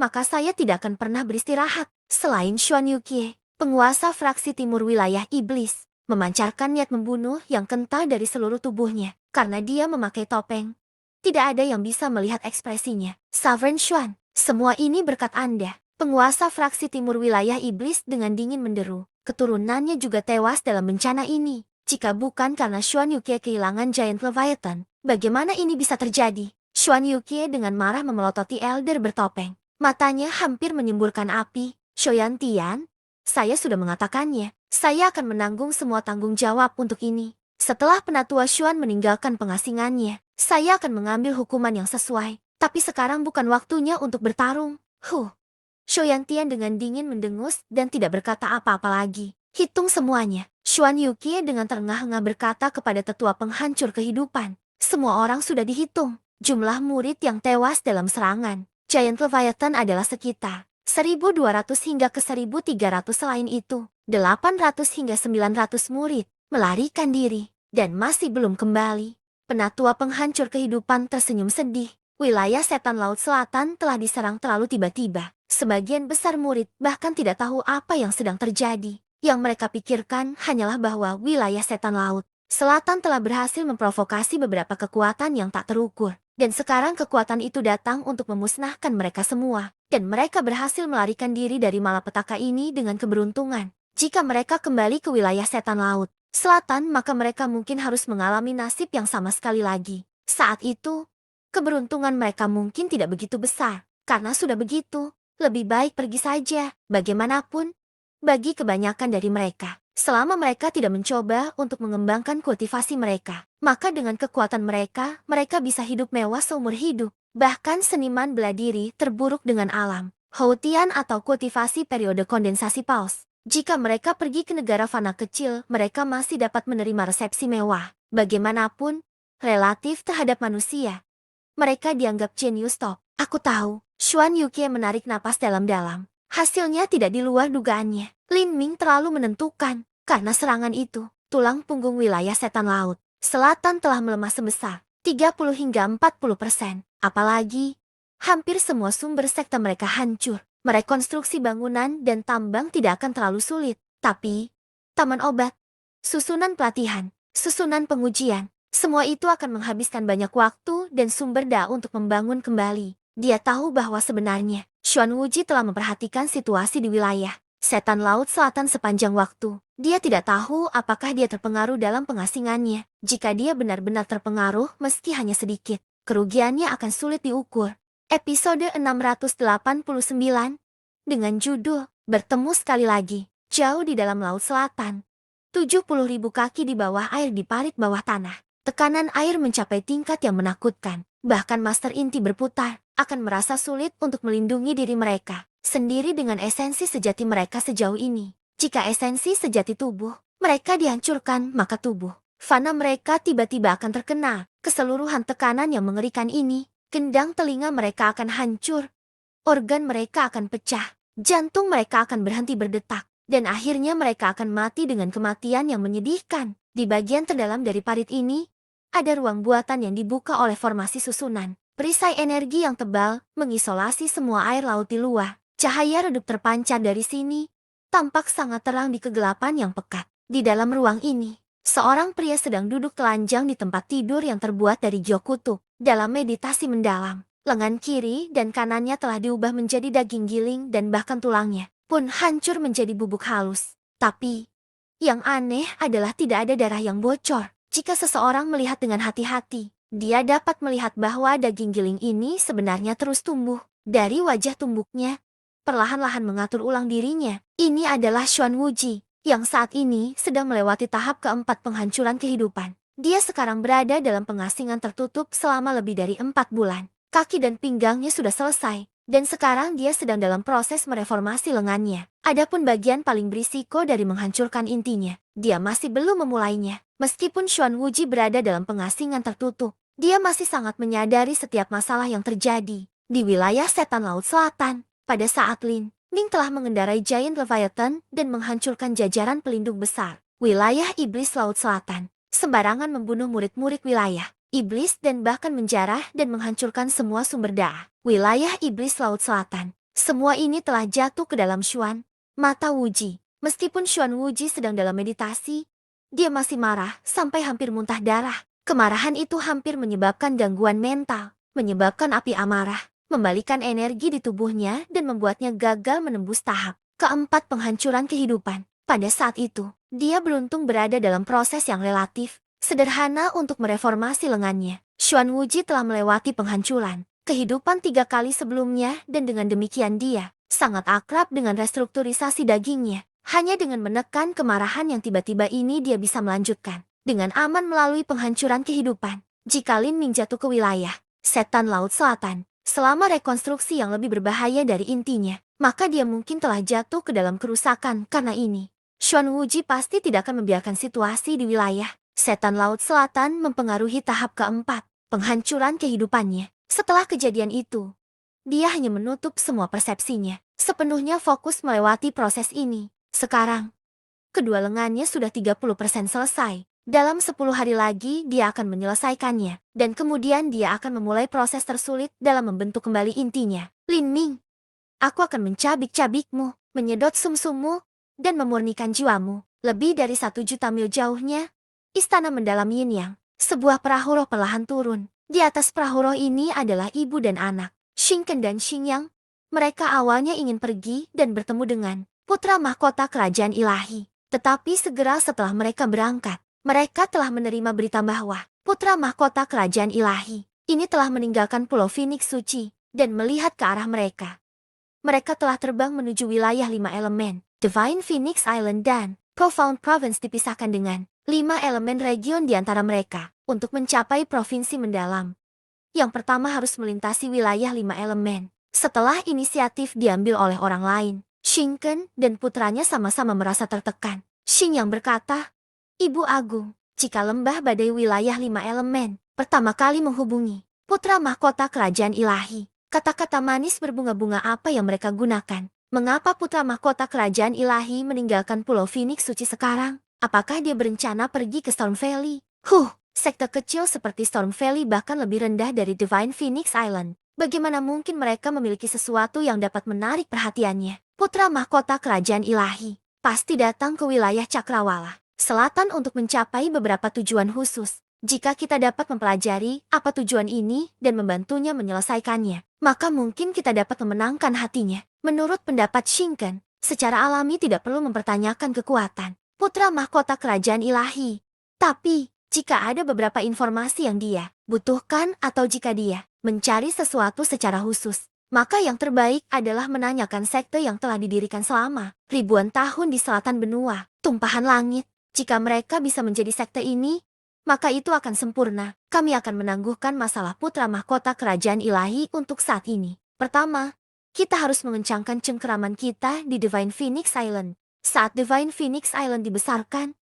maka saya tidak akan pernah beristirahat. Selain Xuan Yukie, penguasa fraksi timur wilayah iblis, memancarkan niat membunuh yang kental dari seluruh tubuhnya. Karena dia memakai topeng, tidak ada yang bisa melihat ekspresinya. Sovereign Xuan, semua ini berkat Anda. Penguasa fraksi timur wilayah iblis dengan dingin menderu. Keturunannya juga tewas dalam bencana ini. Jika bukan karena Xuan Yukie kehilangan Giant Leviathan, bagaimana ini bisa terjadi? Xuan Yukie dengan marah memelototi Elder bertopeng. Matanya hampir menyemburkan api. Shoyantian, saya sudah mengatakannya. Saya akan menanggung semua tanggung jawab untuk ini. Setelah penatua Xuan meninggalkan pengasingannya, saya akan mengambil hukuman yang sesuai. Tapi sekarang bukan waktunya untuk bertarung. Shoyantian dengan dingin mendengus dan tidak berkata apa-apa lagi. Hitung semuanya. Xuan Yukie dengan terengah-engah berkata kepada tetua penghancur kehidupan. Semua orang sudah dihitung. Jumlah murid yang tewas dalam serangan Giant Leviathan adalah sekitar 1.200 hingga ke 1.300. Selain itu, 800 hingga 900 murid melarikan diri dan masih belum kembali. Penatua penghancur kehidupan tersenyum sedih. Wilayah setan laut selatan telah diserang terlalu tiba-tiba. Sebagian besar murid bahkan tidak tahu apa yang sedang terjadi. Yang mereka pikirkan hanyalah bahwa wilayah setan laut selatan telah berhasil memprovokasi beberapa kekuatan yang tak terukur. Dan sekarang kekuatan itu datang untuk memusnahkan mereka semua. Dan mereka berhasil melarikan diri dari malapetaka ini dengan keberuntungan. Jika mereka kembali ke wilayah setan laut selatan, maka mereka mungkin harus mengalami nasib yang sama sekali lagi. Saat itu, keberuntungan mereka mungkin tidak begitu besar. Karena sudah begitu, lebih baik pergi saja. Bagaimanapun, bagi kebanyakan dari mereka, selama mereka tidak mencoba untuk mengembangkan kultivasi mereka, maka dengan kekuatan mereka, mereka bisa hidup mewah seumur hidup. Bahkan seniman bela diri terburuk dengan alam, Houtian atau kultivasi periode kondensasi paus. Jika mereka pergi ke negara fana kecil, mereka masih dapat menerima resepsi mewah. Bagaimanapun, relatif terhadap manusia, mereka dianggap jenius top. Aku tahu. Xuan Yukie menarik napas dalam-dalam. Hasilnya tidak di luar dugaannya. Lin Ming terlalu menentukan. Karena serangan itu, tulang punggung wilayah setan laut selatan telah melemah sebesar 30 hingga 40%. Apalagi, hampir semua sumber sekte mereka hancur. Merekonstruksi bangunan dan tambang tidak akan terlalu sulit. Tapi, taman obat, susunan pelatihan, susunan pengujian, semua itu akan menghabiskan banyak waktu dan sumber daya untuk membangun kembali. Dia tahu bahwa sebenarnya, Xuan Wuji telah memperhatikan situasi di wilayah setan laut selatan sepanjang waktu. Dia tidak tahu apakah dia terpengaruh dalam pengasingannya. Jika dia benar-benar terpengaruh meski hanya sedikit, kerugiannya akan sulit diukur. Episode 689 dengan judul Bertemu Sekali Lagi. Jauh di dalam laut selatan, 70.000 kaki di bawah air di parit bawah tanah. Tekanan air mencapai tingkat yang menakutkan. Bahkan Master Inti berputar, akan merasa sulit untuk melindungi diri mereka sendiri dengan esensi sejati mereka sejauh ini. Jika esensi sejati tubuh mereka dihancurkan, maka tubuh fana mereka tiba-tiba akan terkena keseluruhan tekanan yang mengerikan ini. Gendang telinga mereka akan hancur, organ mereka akan pecah, jantung mereka akan berhenti berdetak, dan akhirnya mereka akan mati dengan kematian yang menyedihkan. Di bagian terdalam dari parit ini, ada ruang buatan yang dibuka oleh formasi susunan. Perisai energi yang tebal mengisolasi semua air laut di luar. Cahaya redup terpancar dari sini, tampak sangat terang di kegelapan yang pekat. Di dalam ruang ini, seorang pria sedang duduk telanjang di tempat tidur yang terbuat dari giok kutub. Dalam meditasi mendalam, lengan kiri dan kanannya telah diubah menjadi daging giling dan bahkan tulangnya pun hancur menjadi bubuk halus. Tapi, yang aneh adalah tidak ada darah yang bocor. Jika seseorang melihat dengan hati-hati, dia dapat melihat bahwa daging giling ini sebenarnya terus tumbuh. Dari wajah tumbuknya, perlahan-lahan mengatur ulang dirinya. Ini adalah Xuan Wuji, yang saat ini sedang melewati tahap keempat penghancuran kehidupan. Dia sekarang berada dalam pengasingan tertutup selama lebih dari 4 bulan. Kaki dan pinggangnya sudah selesai, dan sekarang dia sedang dalam proses mereformasi lengannya. Adapun bagian paling berisiko dari menghancurkan intinya, dia masih belum memulainya. Meskipun Xuan Wuji berada dalam pengasingan tertutup, dia masih sangat menyadari setiap masalah yang terjadi di wilayah setan laut selatan. Pada saat Lin Ming telah mengendarai Giant Leviathan dan menghancurkan jajaran pelindung besar, Wilayah Iblis Laut Selatan. Sembarangan membunuh murid-murid wilayah Iblis dan bahkan menjarah dan menghancurkan semua sumber daya. Wilayah Iblis Laut Selatan. Semua ini telah jatuh ke dalam Xuan Mata Wuji. Meskipun Xuan Wuji sedang dalam meditasi, dia masih marah sampai hampir muntah darah. Kemarahan itu hampir menyebabkan gangguan mental, menyebabkan api amarah, membalikan energi di tubuhnya dan membuatnya gagal menembus tahap keempat penghancuran kehidupan. Pada saat itu, dia beruntung berada dalam proses yang relatif sederhana untuk mereformasi lengannya. Xuan Wuji telah melewati penghancuran kehidupan 3 kali sebelumnya dan dengan demikian dia sangat akrab dengan restrukturisasi dagingnya. Hanya dengan menekan kemarahan yang tiba-tiba ini dia bisa melanjutkan dengan aman melalui penghancuran kehidupan. Jika Lin Ming jatuh ke wilayah Setan Laut Selatan, selama rekonstruksi yang lebih berbahaya dari intinya, maka dia mungkin telah jatuh ke dalam kerusakan karena ini. Xuan Wuji pasti tidak akan membiarkan situasi di wilayah Setan Laut Selatan mempengaruhi tahap keempat, penghancuran kehidupannya. Setelah kejadian itu, dia hanya menutup semua persepsinya, sepenuhnya fokus melewati proses ini. Sekarang, kedua lengannya sudah 30% selesai. Dalam 10 hari lagi dia akan menyelesaikannya, dan kemudian dia akan memulai proses tersulit dalam membentuk kembali intinya. Lin Ming, aku akan mencabik-cabikmu, menyedot sumsummu, dan memurnikan jiwamu. Lebih dari 1 juta mil jauhnya, istana mendalam Yin Yang, sebuah perahu roh perlahan turun. Di atas perahu roh ini adalah ibu dan anak, Xingken dan Xingyang. Mereka awalnya ingin pergi dan bertemu dengan putra mahkota kerajaan ilahi. Tetapi segera setelah mereka berangkat, mereka telah menerima berita bahwa putra mahkota kerajaan ilahi ini telah meninggalkan Pulau Phoenix Suci dan melihat ke arah mereka. Mereka telah terbang menuju wilayah 5 elemen, Divine Phoenix Island dan Profound Province dipisahkan dengan 5 elemen region di antara mereka untuk mencapai provinsi mendalam. Yang pertama harus melintasi wilayah 5 elemen. Setelah inisiatif diambil oleh orang lain, Xingken dan putranya sama-sama merasa tertekan. Xing yang berkata, Ibu Agung, jika lembah badai wilayah 5 elemen pertama kali menghubungi putra mahkota kerajaan ilahi, kata-kata manis berbunga-bunga apa yang mereka gunakan? Mengapa putra mahkota kerajaan ilahi meninggalkan Pulau Phoenix Suci sekarang? Apakah dia berencana pergi ke Storm Valley? Sekte kecil seperti Storm Valley bahkan lebih rendah dari Divine Phoenix Island. Bagaimana mungkin mereka memiliki sesuatu yang dapat menarik perhatiannya? Putra mahkota kerajaan ilahi pasti datang ke wilayah Cakrawala Selatan untuk mencapai beberapa tujuan khusus. Jika kita dapat mempelajari apa tujuan ini dan membantunya menyelesaikannya, maka mungkin kita dapat memenangkan hatinya. Menurut pendapat Xingken, secara alami tidak perlu mempertanyakan kekuatan putra mahkota kerajaan ilahi. Tapi, jika ada beberapa informasi yang dia butuhkan atau jika dia mencari sesuatu secara khusus, maka yang terbaik adalah menanyakan sekte yang telah didirikan selama ribuan tahun di selatan benua, tumpahan langit. Jika mereka bisa menjadi sekte ini, maka itu akan sempurna. Kami akan menangguhkan masalah putra mahkota kerajaan ilahi untuk saat ini. Pertama, kita harus mengencangkan cengkeraman kita di Divine Phoenix Island. Saat Divine Phoenix Island dibesarkan,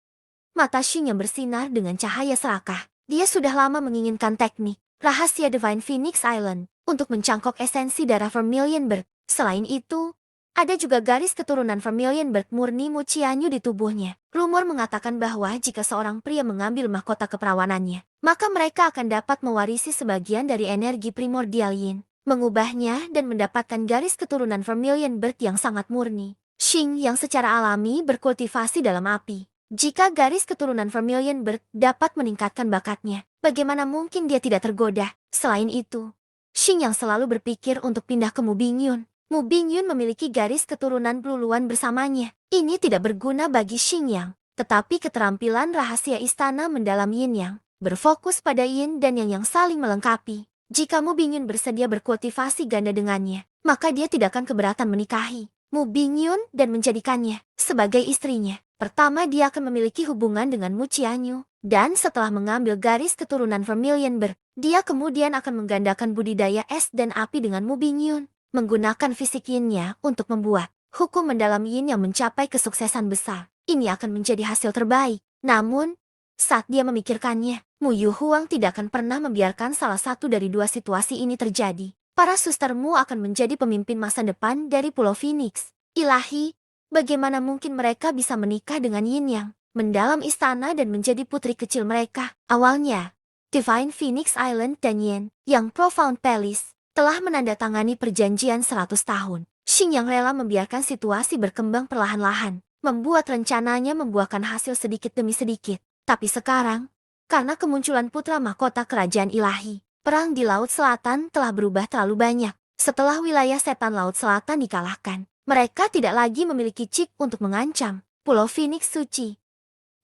mata Xing yang bersinar dengan cahaya serakah. Dia sudah lama menginginkan teknik rahasia Divine Phoenix Island untuk mencangkok esensi darah Vermilion Bird. Selain itu, ada juga garis keturunan Vermilion Bird murni Mucianyu di tubuhnya. Rumor mengatakan bahwa jika seorang pria mengambil mahkota keperawanannya, maka mereka akan dapat mewarisi sebagian dari energi primordial Yin, mengubahnya dan mendapatkan garis keturunan Vermilion Bird yang sangat murni. Xing yang secara alami berkultivasi dalam api. Jika garis keturunan Vermilion Bird dapat meningkatkan bakatnya, bagaimana mungkin dia tidak tergoda? Selain itu, Xing yang selalu berpikir untuk pindah ke Mu Bingyun. Mu Bingyun memiliki garis keturunan peluluan bersamanya. Ini tidak berguna bagi Xing Yang, tetapi keterampilan rahasia istana mendalam Yin Yang berfokus pada Yin dan Yang saling melengkapi. Jika Mu Bingyun bersedia berkultivasi ganda dengannya, maka dia tidak akan keberatan menikahi Mu Bingyun dan menjadikannya sebagai istrinya. Pertama dia akan memiliki hubungan dengan Mu Qianyu, dan setelah mengambil garis keturunan Vermilion Bird, dia kemudian akan menggandakan budidaya es dan api dengan Mu Bingyun, menggunakan fisik Yin-nya untuk membuat hukum mendalam Yin yang mencapai kesuksesan besar. Ini akan menjadi hasil terbaik. Namun, saat dia memikirkannya, Mu Yu Huang tidak akan pernah membiarkan salah satu dari dua situasi ini terjadi. Para suster Mu akan menjadi pemimpin masa depan dari Pulau Phoenix. Ilahi, bagaimana mungkin mereka bisa menikah dengan Yin Yang? mendalam istana dan menjadi putri kecil mereka. Awalnya, Divine Phoenix Island dan Yen, yang Profound Palace, telah menandatangani perjanjian 100 tahun. Xing yang rela membiarkan situasi berkembang perlahan-lahan, membuat rencananya membuahkan hasil sedikit demi sedikit. Tapi sekarang, karena kemunculan putra mahkota kerajaan ilahi, perang di Laut Selatan telah berubah terlalu banyak. Setelah wilayah setan Laut Selatan dikalahkan, mereka tidak lagi memiliki chip untuk mengancam Pulau Phoenix Suci.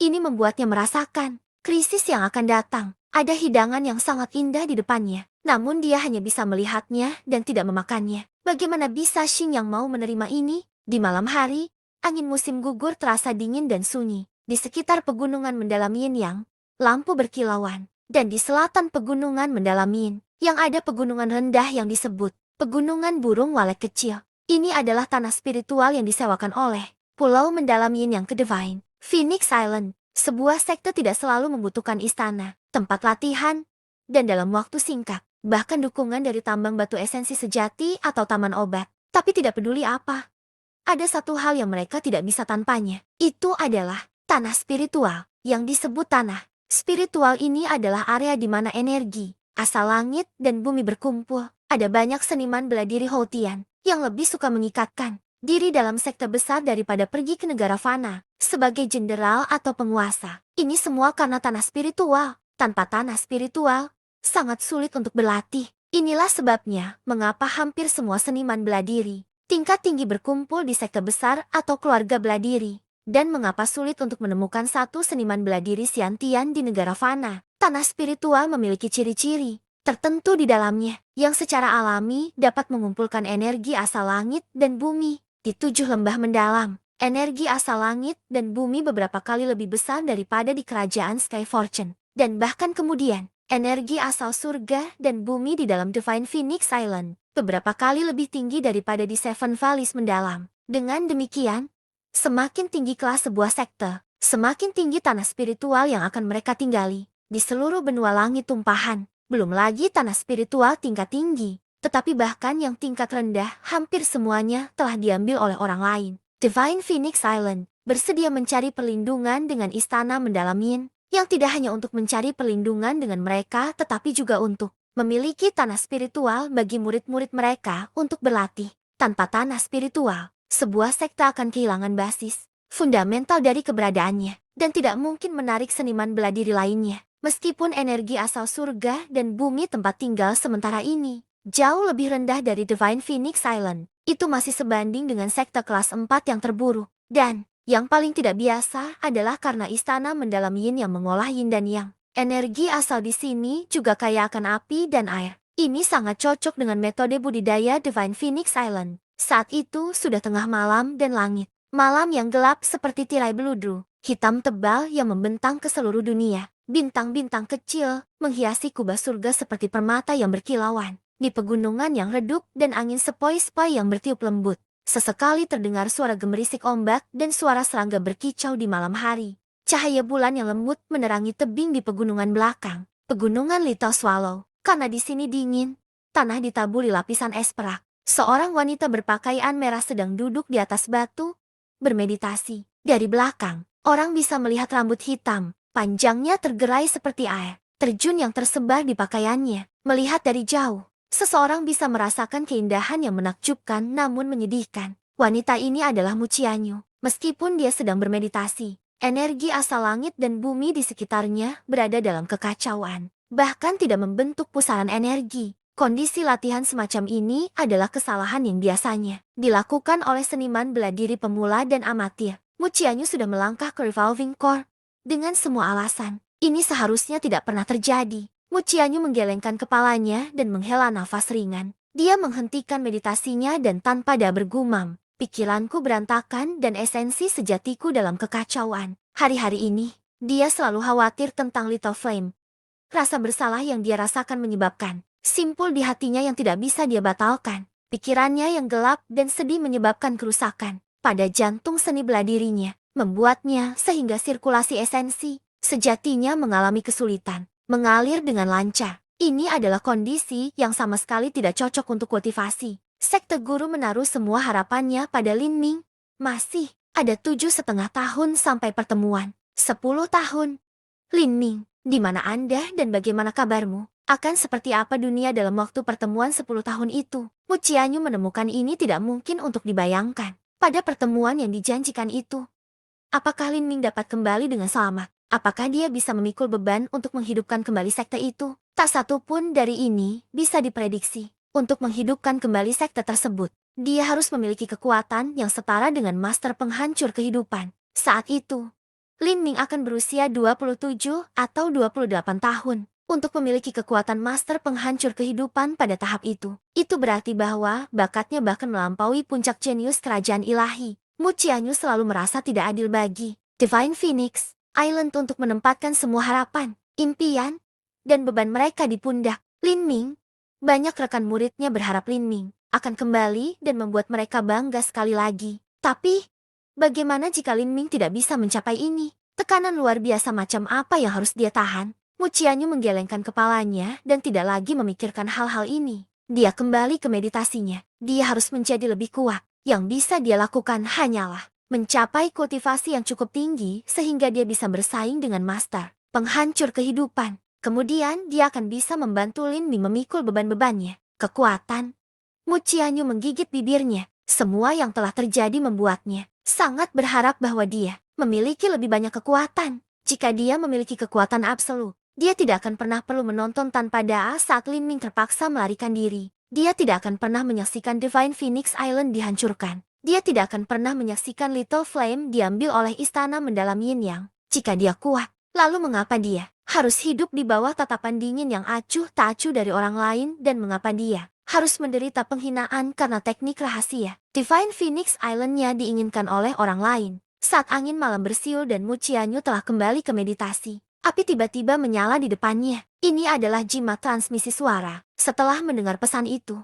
Ini membuatnya merasakan krisis yang akan datang. Ada hidangan yang sangat indah di depannya, namun dia hanya bisa melihatnya dan tidak memakannya. Bagaimana bisa Xing yang mau menerima ini? Di malam hari, angin musim gugur terasa dingin dan sunyi. Di sekitar pegunungan mendalam Yin Yang, lampu berkilauan. Dan di selatan pegunungan mendalam Yin, yang ada pegunungan rendah yang disebut Pegunungan Burung Walet Kecil. Ini adalah tanah spiritual yang disewakan oleh Pulau Mendalam Yin Yang ke Divine Phoenix Island. Sebuah sekte tidak selalu membutuhkan istana, tempat latihan, dan dalam waktu singkat, bahkan dukungan dari tambang batu esensi sejati atau taman obat. Tapi tidak peduli apa. Ada satu hal yang mereka tidak bisa tanpanya. Itu adalah tanah spiritual. Yang disebut tanah spiritual ini adalah area di mana energi, asal langit dan bumi berkumpul. Ada banyak seniman bela diri Houtian yang lebih suka mengikatkan diri dalam sekte besar daripada pergi ke negara fana sebagai jenderal atau penguasa. Ini semua karena tanah spiritual. Tanpa tanah spiritual, sangat sulit untuk berlatih. Inilah sebabnya mengapa hampir semua seniman bela diri tingkat tinggi berkumpul di sekte besar atau keluarga bela diri. Dan mengapa sulit untuk menemukan satu seniman bela diri Xiantian di negara fana. Tanah spiritual memiliki ciri-ciri tertentu di dalamnya yang secara alami dapat mengumpulkan energi asal langit dan bumi. Di 7 lembah mendalam, energi asal langit dan bumi beberapa kali lebih besar daripada di kerajaan Sky Fortune. Dan bahkan kemudian, energi asal surga dan bumi di dalam Divine Phoenix Island beberapa kali lebih tinggi daripada di Seven Valleys mendalam. Dengan demikian, semakin tinggi kelas sebuah sekte, semakin tinggi tanah spiritual yang akan mereka tinggali. Di seluruh benua langit tumpahan, belum lagi tanah spiritual tingkat tinggi. Tetapi bahkan yang tingkat rendah, hampir semuanya telah diambil oleh orang lain. Divine Phoenix Island bersedia mencari perlindungan dengan istana mendalam Yin, yang tidak hanya untuk mencari perlindungan dengan mereka tetapi juga untuk memiliki tanah spiritual bagi murid-murid mereka untuk berlatih. Tanpa tanah spiritual, sebuah sekte akan kehilangan basis fundamental dari keberadaannya, dan tidak mungkin menarik seniman bela diri lainnya. Meskipun energi asal surga dan bumi tempat tinggal sementara ini jauh lebih rendah dari Divine Phoenix Island, itu masih sebanding dengan sekte kelas 4 yang terburuk. Dan yang paling tidak biasa adalah karena istana mendalam Yin yang mengolah Yin dan Yang. Energi asal di sini juga kaya akan api dan air. Ini sangat cocok dengan metode budidaya Divine Phoenix Island. Saat itu sudah tengah malam dan langit malam yang gelap seperti tirai beludru, hitam tebal yang membentang ke seluruh dunia. Bintang-bintang kecil menghiasi kubah surga seperti permata yang berkilauan. Di pegunungan yang redup dan angin sepoi-sepoi yang bertiup lembut, sesekali terdengar suara gemerisik ombak dan suara serangga berkicau di malam hari. Cahaya bulan yang lembut menerangi tebing di pegunungan belakang, pegunungan Little Swallow. Karena di sini dingin, tanah ditaburi lapisan es perak. Seorang wanita berpakaian merah sedang duduk di atas batu, bermeditasi. Dari belakang, orang bisa melihat rambut hitam, panjangnya tergerai seperti air terjun yang tersebar di pakaiannya. Melihat dari jauh, seseorang bisa merasakan keindahan yang menakjubkan namun menyedihkan. Wanita ini adalah Mucianyu. Meskipun dia sedang bermeditasi, energi asal langit dan bumi di sekitarnya berada dalam kekacauan, bahkan tidak membentuk pusaran energi. Kondisi latihan semacam ini adalah kesalahan yang biasanya dilakukan oleh seniman bela diri pemula dan amatir. Mucianyu sudah melangkah ke Revolving Core dengan semua alasan. Ini seharusnya tidak pernah terjadi. Mucianyu menggelengkan kepalanya dan menghela nafas ringan. Dia menghentikan meditasinya dan tanpa dia bergumam, pikiranku berantakan dan esensi sejatiku dalam kekacauan. Hari-hari ini, dia selalu khawatir tentang Little Flame. Rasa bersalah yang dia rasakan menyebabkan simpul di hatinya yang tidak bisa dia batalkan. Pikirannya yang gelap dan sedih menyebabkan kerusakan pada jantung seni bela dirinya, membuatnya sehingga sirkulasi esensi sejatinya mengalami kesulitan mengalir dengan lancar. Ini adalah kondisi yang sama sekali tidak cocok untuk kultivasi. Sekte guru menaruh semua harapannya pada Lin Ming. Masih ada 7,5 tahun sampai pertemuan. 10 tahun. Lin Ming, di mana Anda dan bagaimana kabarmu? Akan seperti apa dunia dalam waktu pertemuan 10 tahun itu? Mu Qianyu menemukan ini tidak mungkin untuk dibayangkan. Pada pertemuan yang dijanjikan itu, apakah Lin Ming dapat kembali dengan selamat? Apakah dia bisa memikul beban untuk menghidupkan kembali sekte itu? Tak satu pun dari ini bisa diprediksi. Untuk menghidupkan kembali sekte tersebut, dia harus memiliki kekuatan yang setara dengan master penghancur kehidupan. Saat itu, Lin Ming akan berusia 27 atau 28 tahun. Untuk memiliki kekuatan master penghancur kehidupan pada tahap itu berarti bahwa bakatnya bahkan melampaui puncak jenius kerajaan ilahi. Mu Qianyu selalu merasa tidak adil bagi Divine Phoenix Island untuk menempatkan semua harapan, impian, dan beban mereka di pundak Lin Ming. Banyak rekan muridnya berharap Lin Ming akan kembali dan membuat mereka bangga sekali lagi. Tapi, bagaimana jika Lin Ming tidak bisa mencapai ini? Tekanan luar biasa macam apa yang harus dia tahan? Mu Qianyu menggelengkan kepalanya dan tidak lagi memikirkan hal-hal ini. Dia kembali ke meditasinya. Dia harus menjadi lebih kuat. Yang bisa dia lakukan hanyalah mencapai kultivasi yang cukup tinggi sehingga dia bisa bersaing dengan master penghancur kehidupan. Kemudian dia akan bisa membantu Lin Ming memikul beban-bebannya. Kekuatan. Mu Qianyu menggigit bibirnya. Semua yang telah terjadi membuatnya sangat berharap bahwa dia memiliki lebih banyak kekuatan. Jika dia memiliki kekuatan absolut, dia tidak akan pernah perlu menonton tanpa doa saat Lin Ming terpaksa melarikan diri. Dia tidak akan pernah menyaksikan Divine Phoenix Island dihancurkan. Dia tidak akan pernah menyaksikan Little Flame diambil oleh istana mendalam Yin Yang. Jika dia kuat, lalu mengapa dia harus hidup di bawah tatapan dingin yang acuh tak acuh dari orang lain, dan mengapa dia harus menderita penghinaan karena teknik rahasia Divine Phoenix Island-nya diinginkan oleh orang lain? Saat angin malam bersiul dan Mu Qianyu telah kembali ke meditasi, api tiba-tiba menyala di depannya. Ini adalah jimat transmisi suara. Setelah mendengar pesan itu,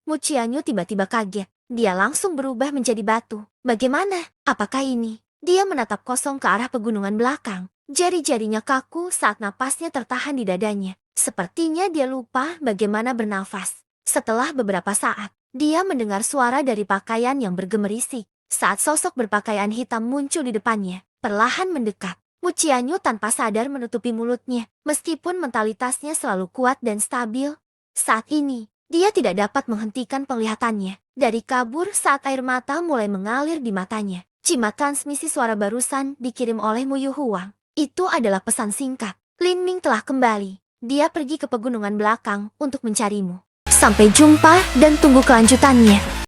Mu Qianyu tiba-tiba kaget. Dia langsung berubah menjadi batu. Bagaimana? Apakah ini? Dia menatap kosong ke arah pegunungan belakang. Jari-jarinya kaku saat napasnya tertahan di dadanya. Sepertinya dia lupa bagaimana bernafas. Setelah beberapa saat, dia mendengar suara dari pakaian yang bergemerisik. Saat sosok berpakaian hitam muncul di depannya, perlahan mendekat. Mu Qianyu tanpa sadar menutupi mulutnya. Meskipun mentalitasnya selalu kuat dan stabil, saat ini dia tidak dapat menghentikan penglihatannya dari kabur saat air mata mulai mengalir di matanya. Jimat transmisi suara barusan dikirim oleh Mu Yu Huang. Itu adalah pesan singkat. Lin Ming telah kembali. Dia pergi ke pegunungan belakang untuk mencarimu. Sampai jumpa dan tunggu kelanjutannya.